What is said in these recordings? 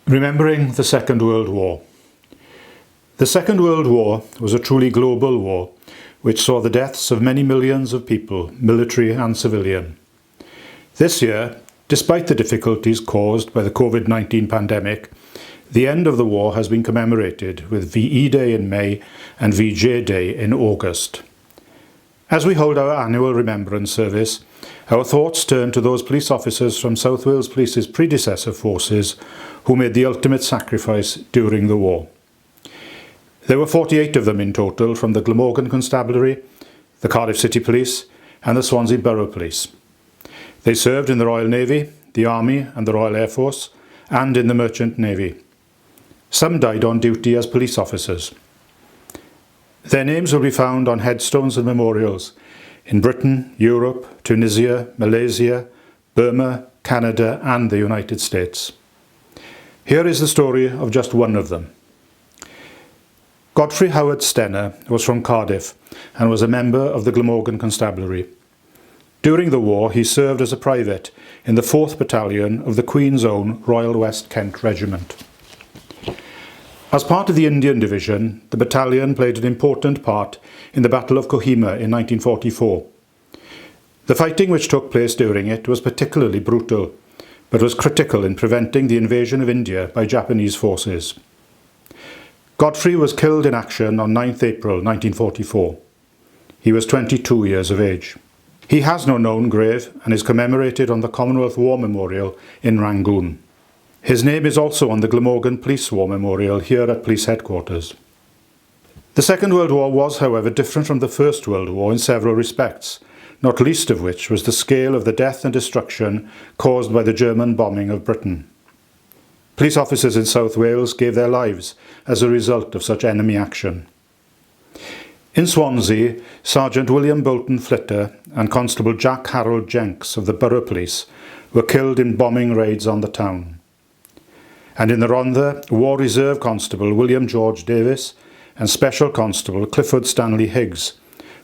Remembering the Second World War. The Second World War was a truly global war which saw the deaths of many millions of people, military and civilian. This year, despite the difficulties caused by the COVID-19 pandemic, the end of the war has been commemorated with VE Day in May and VJ Day in August. As we hold our annual Remembrance service, our thoughts turn to those police officers from South Wales Police's predecessor forces who made the ultimate sacrifice during the war. There were 48 of them in total from the Glamorgan Constabulary, the Cardiff City Police and the Swansea Borough Police. They served in the Royal Navy, the Army and the Royal Air Force, and in the Merchant Navy. Some died on duty as police officers. Their names will be found on headstones and memorials in Britain, Europe, Tunisia, Malaysia, Burma, Canada and the United States. Here is the story of just one of them. Godfrey Howard Stenner was from Cardiff and was a member of the Glamorgan Constabulary. During the war he served as a private in the 4th Battalion of the Queen's Own Royal West Kent Regiment. As part of the Indian Division, the battalion played an important part in the Battle of Kohima in 1944. The fighting which took place during it was particularly brutal, but was critical in preventing the invasion of India by Japanese forces. Godfrey was killed in action on 9th April 1944. He was 22 years of age. He has no known grave and is commemorated on the Commonwealth War Memorial in Rangoon. His name is also on the Glamorgan Police War Memorial here at Police Headquarters. The Second World War was, however, different from the First World War in several respects, not least of which was the scale of the death and destruction caused by the German bombing of Britain. Police officers in South Wales gave their lives as a result of such enemy action. In Swansea, Sergeant William Bolton Flitter and Constable Jack Harold Jenks of the Borough Police were killed in bombing raids on the town. And in the Rhondda, War Reserve Constable William George Davis and Special Constable Clifford Stanley Higgs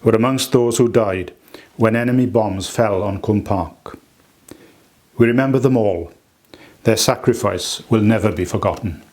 were amongst those who died when enemy bombs fell on Cwm Park. We remember them all. Their sacrifice will never be forgotten.